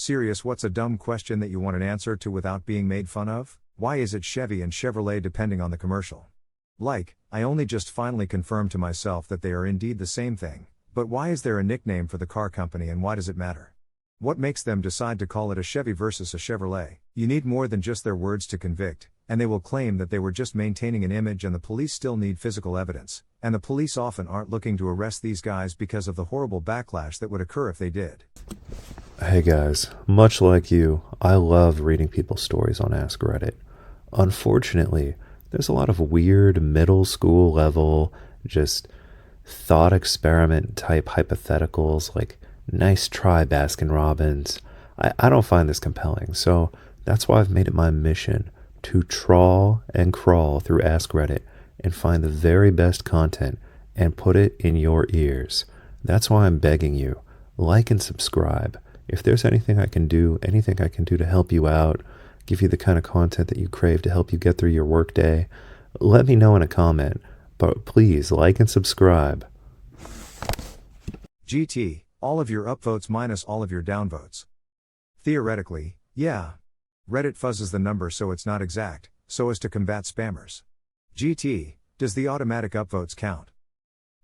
Serious, what's a dumb question that you want an answer to without being made fun of? Why is it Chevy and Chevrolet depending on the commercial? Like, I only just finally confirmed to myself that they are indeed the same thing, but why is there a nickname for the car company and why does it matter? What makes them decide to call it a Chevy versus a Chevrolet? You need more than just their words to convict, and they will claim that they were just maintaining an image and the police still need physical evidence, and the police often aren't looking to arrest these guys because of the horrible backlash that would occur if they did. Hey guys, much like you, I love reading people's stories on Ask Reddit. Unfortunately, there's a lot of weird middle school level, just thought experiment type hypotheticals like nice try Baskin Robbins. I don't find this compelling, so that's why I've made it my mission to trawl and crawl through Ask Reddit and find the very best content and put it in your ears. That's why I'm begging you, like and subscribe. If there's anything I can do to help you out, give you the kind of content that you crave to help you get through your workday, let me know in a comment. But please like and subscribe. GT, all of your upvotes minus all of your downvotes. Theoretically, yeah. Reddit fuzzes the number so it's not exact, so as to combat spammers. GT, does the automatic upvotes count?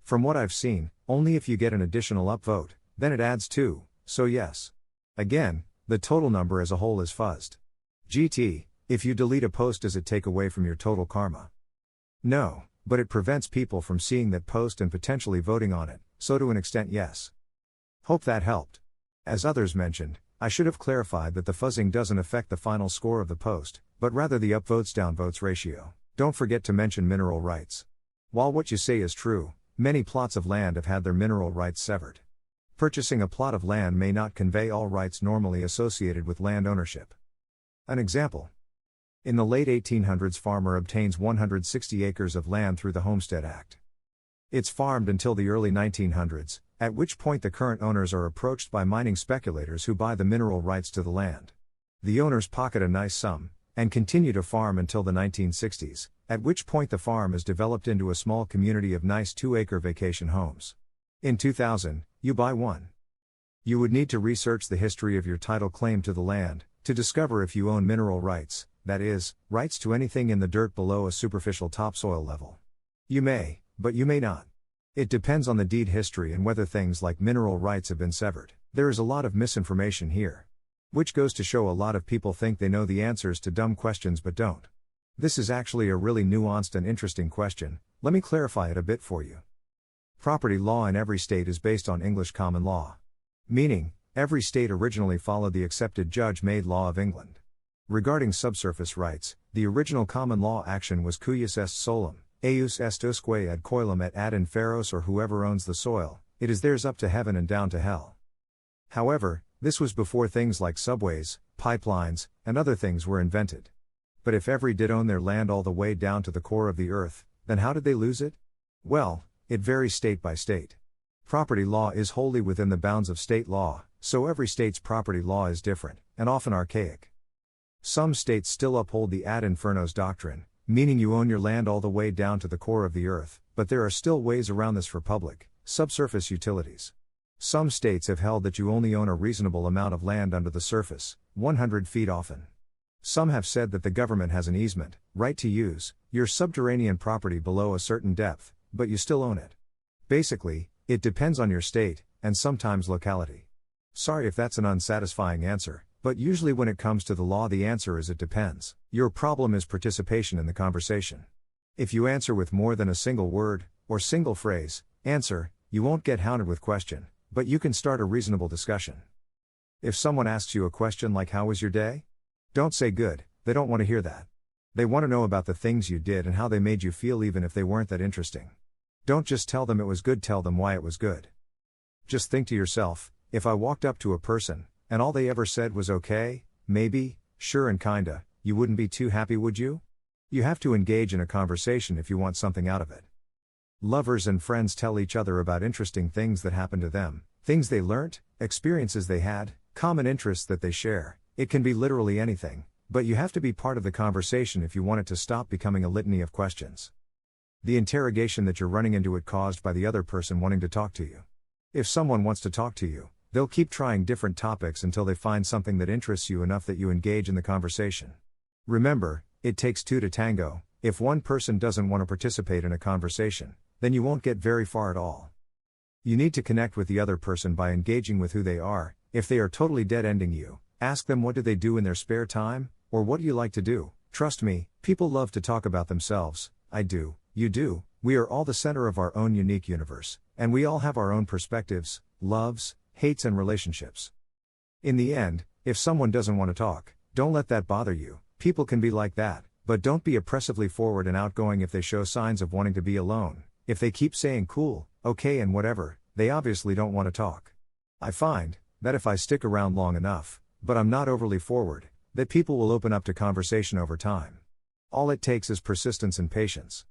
From what I've seen, only if you get an additional upvote, then it adds 2, so yes. Again, the total number as a whole is fuzzed. GT, if you delete a post does it take away from your total karma? No, but it prevents people from seeing that post and potentially voting on it, so to an extent yes. Hope that helped. As others mentioned, I should have clarified that the fuzzing doesn't affect the final score of the post, but rather the upvotes downvotes ratio. Don't forget to mention mineral rights. While what you say is true, many plots of land have had their mineral rights severed. Purchasing a plot of land may not convey all rights normally associated with land ownership. An example. In the late 1800s, farmer obtains 160 acres of land through the Homestead Act. It's farmed until the early 1900s, at which point the current owners are approached by mining speculators who buy the mineral rights to the land. The owners pocket a nice sum, and continue to farm until the 1960s, at which point the farm is developed into a small community of nice 2-acre vacation homes. In 2000, you buy one. You would need to research the history of your title claim to the land, to discover if you own mineral rights, that is, rights to anything in the dirt below a superficial topsoil level. You may, but you may not. It depends on the deed history and whether things like mineral rights have been severed. There is a lot of misinformation here. Which goes to show a lot of people think they know the answers to dumb questions but don't. This is actually a really nuanced and interesting question, let me clarify it a bit for you. Property law in every state is based on English common law. Meaning, every state originally followed the accepted judge-made law of England. Regarding subsurface rights, the original common law action was cuius est solum, eius est usque ad coelum et ad inferos, or whoever owns the soil, it is theirs up to heaven and down to hell. However, this was before things like subways, pipelines, and other things were invented. But if every did own their land all the way down to the core of the earth, then how did they lose it? Well, it varies state by state. Property law is wholly within the bounds of state law, so every state's property law is different, and often archaic. Some states still uphold the ad infernos doctrine, meaning you own your land all the way down to the core of the earth, but there are still ways around this for public, subsurface utilities. Some states have held that you only own a reasonable amount of land under the surface, 100 feet often. Some have said that the government has an easement, right to use, your subterranean property below a certain depth, but you still own it. Basically, it depends on your state, and sometimes locality. Sorry if that's an unsatisfying answer, but usually when it comes to the law the answer is it depends. Your problem is participation in the conversation. If you answer with more than a single word, or single phrase, answer, you won't get hounded with question, but you can start a reasonable discussion. If someone asks you a question like how was your day? Don't say good, they don't want to hear that. They want to know about the things you did and how they made you feel even if they weren't that interesting. Don't just tell them it was good, tell them why it was good. Just think to yourself, if I walked up to a person, and all they ever said was okay, maybe, sure and kinda, you wouldn't be too happy, would you? You have to engage in a conversation if you want something out of it. Lovers and friends tell each other about interesting things that happened to them, things they learnt, experiences they had, common interests that they share. It can be literally anything, but you have to be part of the conversation if you want it to stop becoming a litany of questions. The interrogation that you're running into it caused by the other person wanting to talk to you. If someone wants to talk to you, They'll keep trying different topics until they find something that interests you enough that you engage in the conversation. Remember, it takes two to tango. If one person doesn't want to participate in a conversation, then you won't get very far at all. You need to connect with the other person by engaging with who they are. If they are totally dead-ending you, ask them what do they do in their spare time, or what do you like to do. Trust me, people love to talk about themselves. I do, you do, we are all the center of our own unique universe, and we all have our own perspectives, loves, hates and relationships. In the end, if someone doesn't want to talk, don't let that bother you. People can be like that, but don't be oppressively forward and outgoing if they show signs of wanting to be alone. If they keep saying cool, okay and whatever, they obviously don't want to talk. I find that if I stick around long enough, but I'm not overly forward, that people will open up to conversation over time. All it takes is persistence and patience.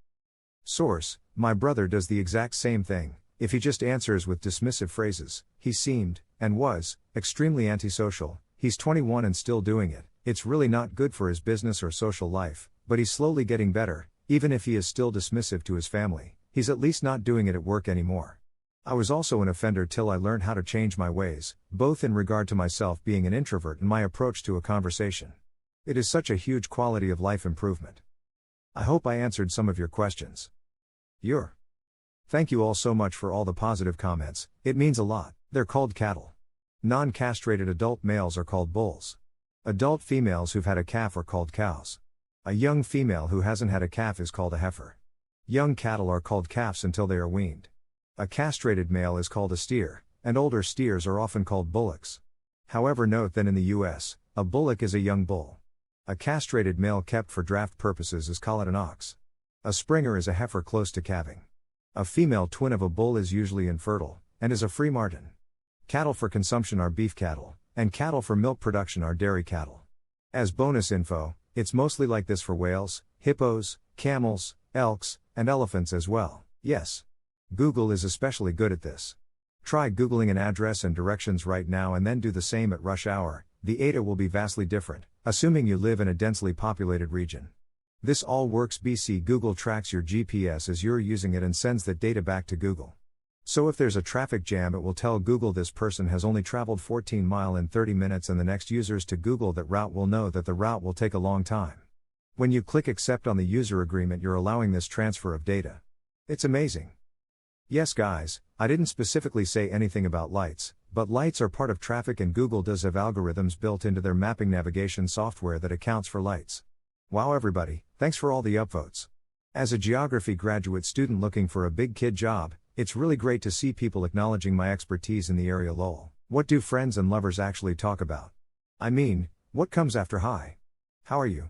Source: my brother does the exact same thing. If he just answers with dismissive phrases, he seemed, and was, extremely antisocial. He's 21 and still doing it. It's really not good for his business or social life, but he's slowly getting better. Even if he is still dismissive to his family, he's at least not doing it at work anymore. I was also an offender till I learned how to change my ways, both in regard to myself being an introvert and my approach to a conversation. It is such a huge quality of life improvement. I hope I answered some of your questions. Thank you all so much for all the positive comments, it means a lot. They're called cattle. Non-castrated adult males are called bulls. Adult females who've had a calf are called cows. A young female who hasn't had a calf is called a heifer. Young cattle are called calves until they are weaned. A castrated male is called a steer, and older steers are often called bullocks. However, note that in the US, a bullock is a young bull. A castrated male kept for draft purposes is called an ox. A springer is a heifer close to calving. A female twin of a bull is usually infertile, and is a free marten. Cattle for consumption are beef cattle, and cattle for milk production are dairy cattle. As bonus info, it's mostly like this for whales, hippos, camels, elks, and elephants as well. Yes. Google is especially good at this. Try Googling an address and directions right now and then do the same at rush hour. The data will be vastly different, assuming you live in a densely populated region. This all works BC. Google tracks your GPS as you're using it and sends that data back to Google. So if there's a traffic jam, it will tell Google this person has only traveled 14 miles in 30 minutes, and the next users to Google that route will know that the route will take a long time. When you click accept on the user agreement, you're allowing this transfer of data. It's amazing. Yes guys, I didn't specifically say anything about lights, but lights are part of traffic and Google does have algorithms built into their mapping navigation software that accounts for lights. Wow everybody, thanks for all the upvotes. As a geography graduate student looking for a big kid job, it's really great to see people acknowledging my expertise in the area. Lol. What do friends and lovers actually talk about? I mean, what comes after hi? How are you?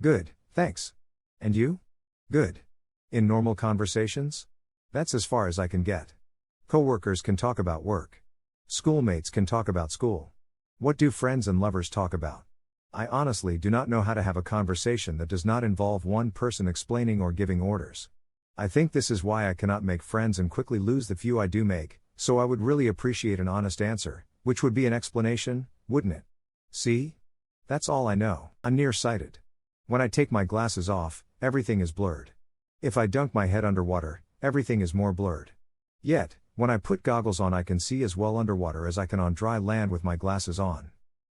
Good, thanks. And you? Good. In normal conversations? That's as far as I can get. Coworkers can talk about work. Schoolmates can talk about school. What do friends and lovers talk about? I honestly do not know how to have a conversation that does not involve one person explaining or giving orders. I think this is why I cannot make friends and quickly lose the few I do make, so I would really appreciate an honest answer, which would be an explanation, wouldn't it? See? That's all I know. I'm nearsighted. When I take my glasses off, everything is blurred. If I dunk my head underwater, everything is more blurred. Yet, when I put goggles on, I can see as well underwater as I can on dry land with my glasses on.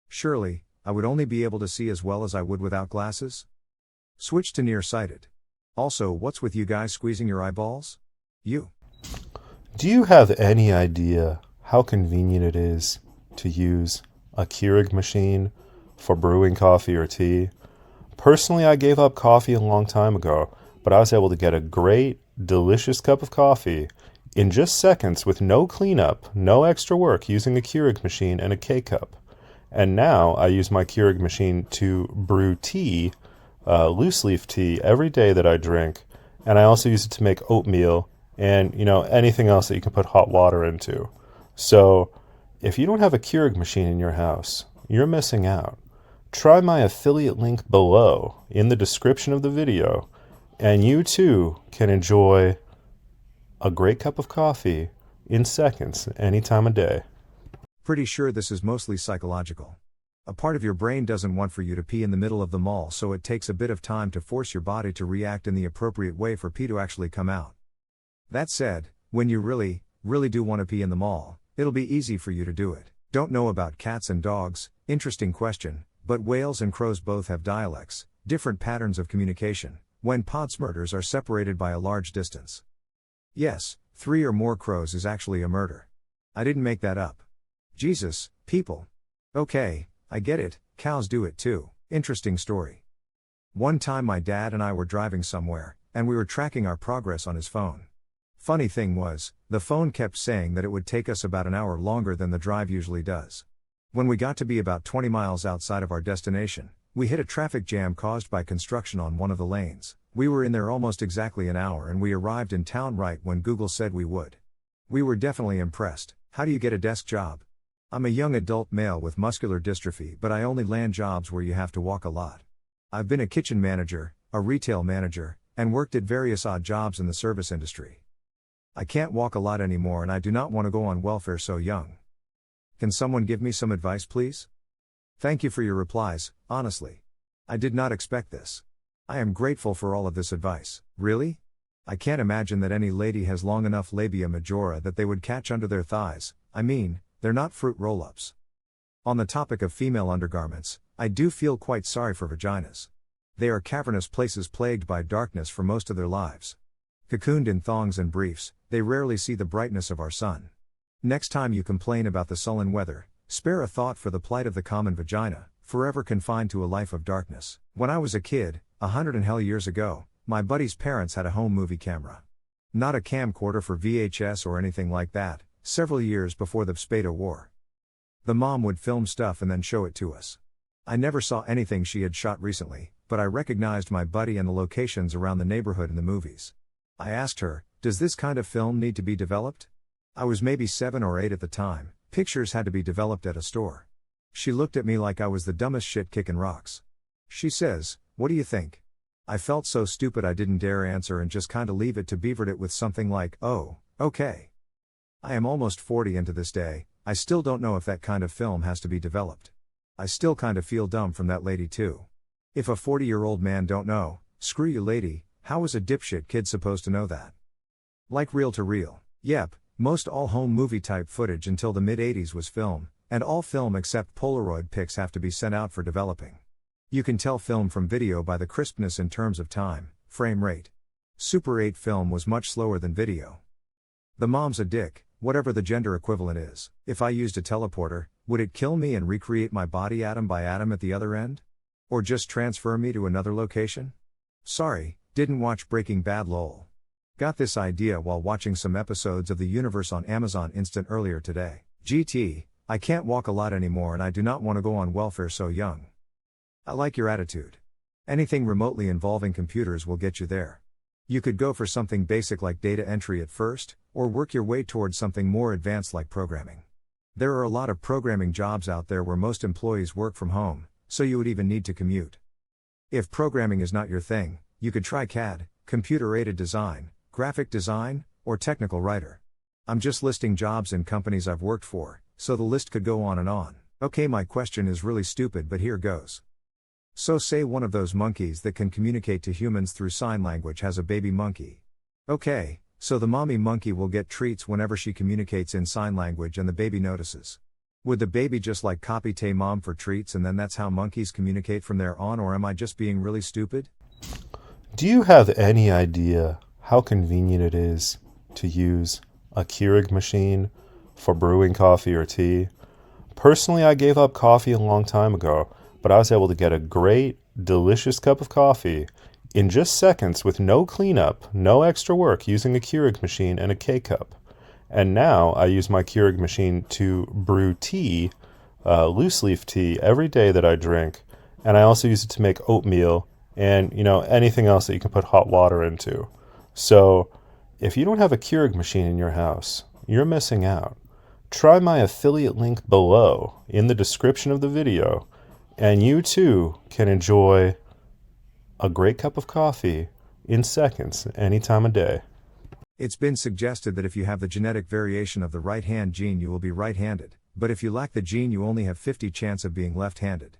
Surely, I would only be able to see as well as I would without glasses? Switch to nearsighted. Also, what's with you guys squeezing your eyeballs? Do you have any idea how convenient it is to use a Keurig machine for brewing coffee or tea? Personally, I gave up coffee a long time ago, but I was able to get a great, delicious cup of coffee in just seconds with no cleanup, no extra work, using a Keurig machine and a K-cup. And now I use my Keurig machine to brew tea, loose leaf tea, every day that I drink. And I also use it to make oatmeal and, anything else that you can put hot water into. So if you don't have a Keurig machine in your house, you're missing out. Try my affiliate link below in the description of the video, and you too can enjoy a great cup of coffee in seconds, any time of day. Pretty sure this is mostly psychological. A part of your brain doesn't want for you to pee in the middle of the mall, so it takes a bit of time to force your body to react in the appropriate way for pee to actually come out. That said, when you really do want to pee in the mall, it'll be easy for you to do it. Don't know about cats and dogs, interesting question, but whales and crows both have dialects, different patterns of communication, when podsmurders are separated by a large distance. Yes, 3 or more crows is actually a murder. I didn't make that up. Jesus, people. Okay, I get it, cows do it too, interesting story. One time my dad and I were driving somewhere, and we were tracking our progress on his phone. Funny thing was, the phone kept saying that it would take us about an hour longer than the drive usually does. When we got to be about 20 miles outside of our destination, we hit a traffic jam caused by construction on one of the lanes. We were in there almost exactly an hour and we arrived in town right when Google said we would. We were definitely impressed. How do you get a desk job? I'm a young adult male with muscular dystrophy, but I only land jobs where you have to walk a lot. I've been a kitchen manager, a retail manager, and worked at various odd jobs in the service industry. I can't walk a lot anymore and I do not want to go on welfare so young. Can someone give me some advice, please? Thank you for your replies, honestly. I did not expect this. I am grateful for all of this advice. Really? I can't imagine that any lady has long enough labia majora that they would catch under their thighs. I mean, they're not fruit roll-ups. On the topic of female undergarments, I do feel quite sorry for vaginas. They are cavernous places plagued by darkness for most of their lives. Cocooned in thongs and briefs, they rarely see the brightness of our sun. Next time you complain about the sullen weather, spare a thought for the plight of the common vagina, forever confined to a life of darkness. When I was a kid, 100 and hell years ago, my buddy's parents had a home movie camera. Not a camcorder for VHS or anything like that, several years before the Spado War. The mom would film stuff and then show it to us. I never saw anything she had shot recently, but I recognized my buddy and the locations around the neighborhood in the movies. I asked her, does this kind of film need to be developed? I was maybe 7 or 8 at the time, pictures had to be developed at a store. She looked at me like I was the dumbest shit kicking rocks. She says, what do you think? I felt so stupid I didn't dare answer and just kinda leave it to beavered it with something like, oh, okay. I am almost 40 and to this day, I still don't know if that kind of film has to be developed. I still kinda feel dumb from that lady too. If a 40-year-old man don't know, screw you lady, how is a dipshit kid supposed to know that? Like reel to reel, yep, most all home movie type footage until the mid-80s was film, and all film except Polaroid pics have to be sent out for developing. You can tell film from video by the crispness in terms of time, frame rate. Super 8 film was much slower than video. The mom's a dick, whatever the gender equivalent is. If I used a teleporter, would it kill me and recreate my body atom by atom at the other end? Or just transfer me to another location? Sorry, didn't watch Breaking Bad lol. Got this idea while watching some episodes of The Universe on Amazon Instant earlier today. GT, I can't walk a lot anymore and I do not want to go on welfare so young. I like your attitude. Anything remotely involving computers will get you there. You could go for something basic like data entry at first, or work your way towards something more advanced like programming. There are a lot of programming jobs out there where most employees work from home, so you would even need to commute. If programming is not your thing, you could try CAD, computer-aided design, graphic design, or technical writer. I'm just listing jobs in companies I've worked for, so the list could go on and on. Okay, my question is really stupid, but here goes. So say one of those monkeys that can communicate to humans through sign language has a baby monkey. Okay, so the mommy monkey will get treats whenever she communicates in sign language and the baby notices. Would the baby just like copy "Tay mom" for treats and then that's how monkeys communicate from there on, or am I just being really stupid? Do you have any idea how convenient it is to use a Keurig machine for brewing coffee or tea? Personally, I gave up coffee a long time ago, but I was able to get a great, delicious cup of coffee in just seconds with no cleanup, no extra work using a Keurig machine and a K-cup. And now I use my Keurig machine to brew tea, loose leaf tea, every day that I drink. And I also use it to make oatmeal and, anything else that you can put hot water into. So if you don't have a Keurig machine in your house, you're missing out. Try my affiliate link below in the description of the video, and you too can enjoy a great cup of coffee in seconds, any time of day. It's been suggested that if you have the genetic variation of the right-hand gene you will be right-handed, but if you lack the gene you only have 50 chance of being left-handed.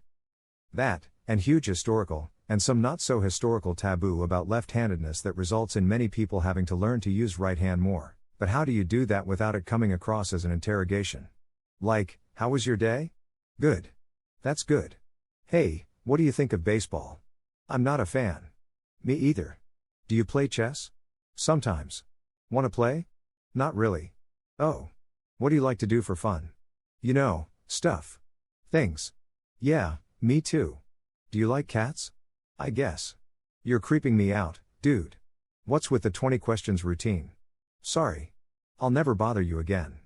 That, and huge historical, and some not so historical taboo about left-handedness that results in many people having to learn to use right hand more. But how do you do that without it coming across as an interrogation? Like, How was your day? Good. That's good. Hey, what do you think of baseball? I'm not a fan. Me either. Do you play chess? Sometimes. Wanna play? Not really. Oh. What do you like to do for fun? You know, stuff. Things. Yeah, me too. Do you like cats? I guess. You're creeping me out, dude. What's with the 20 questions routine? Sorry. I'll never bother you again.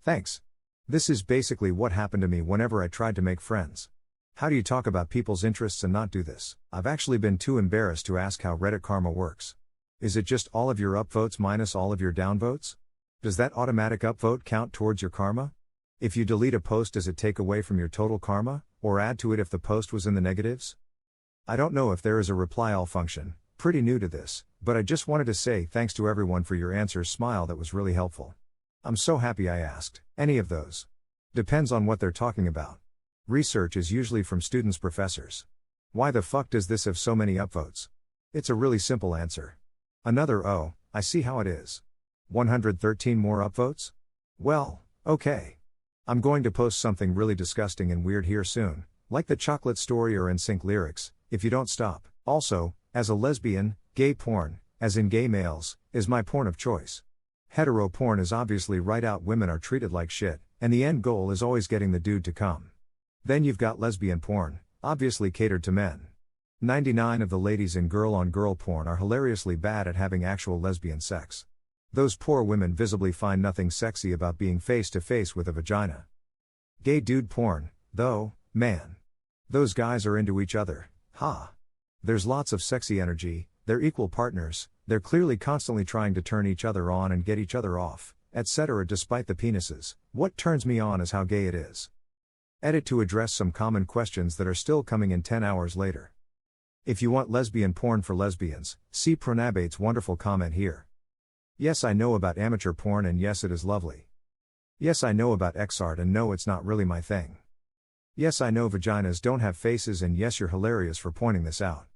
Thanks. This is basically what happened to me whenever I tried to make friends. How do you talk about people's interests and not do this? I've actually been too embarrassed to ask how Reddit karma works. Is it just all of your upvotes minus all of your downvotes? Does that automatic upvote count towards your karma? If you delete a post, does it take away from your total karma, or add to it if the post was in the negatives? I don't know if there is a reply all function, pretty new to this, but I just wanted to say thanks to everyone for your answers. Smile, that was really helpful. I'm so happy I asked. Any of those. Depends on what they're talking about. Research is usually from students, professors. Why the fuck does this have so many upvotes? It's a really simple answer. Another, oh, I see how it is. 113 more upvotes? Well, okay. I'm going to post something really disgusting and weird here soon, like the chocolate story or NSYNC lyrics, if you don't stop. Also, as a lesbian, gay porn, as in gay males, is my porn of choice. Hetero porn is obviously right out, women are treated like shit, and the end goal is always getting the dude to come. Then you've got lesbian porn, obviously catered to men. 99% of the ladies in girl-on-girl porn are hilariously bad at having actual lesbian sex. Those poor women visibly find nothing sexy about being face-to-face with a vagina. Gay dude porn, though, man. Those guys are into each other, ha. There's lots of sexy energy, they're equal partners, they're clearly constantly trying to turn each other on and get each other off, etc. Despite the penises, what turns me on is how gay it is. Edit to address some common questions that are still coming in 10 hours later. If you want lesbian porn for lesbians, see Pronabate's wonderful comment here. Yes, I know about amateur porn, and yes, it is lovely. Yes, I know about Xart, and no, it's not really my thing. Yes, I know vaginas don't have faces, and yes, you're hilarious for pointing this out.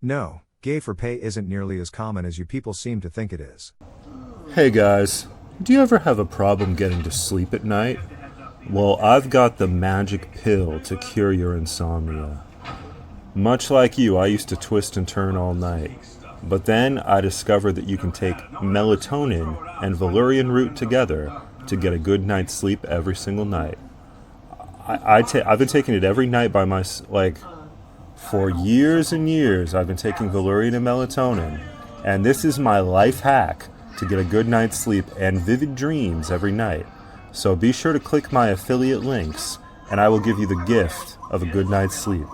No, gay for pay isn't nearly as common as you people seem to think it is. Hey guys, do you ever have a problem getting to sleep at night? Well, I've got the magic pill to cure your insomnia. Much like you, I used to twist and turn all night. But then I discovered that you can take melatonin and Valerian Root together to get a good night's sleep every single night. I've been taking it every night for years and years. I've been taking Valerian and melatonin, and this is my life hack to get a good night's sleep and vivid dreams every night. So be sure to click my affiliate links, and I will give you the gift of a good night's sleep.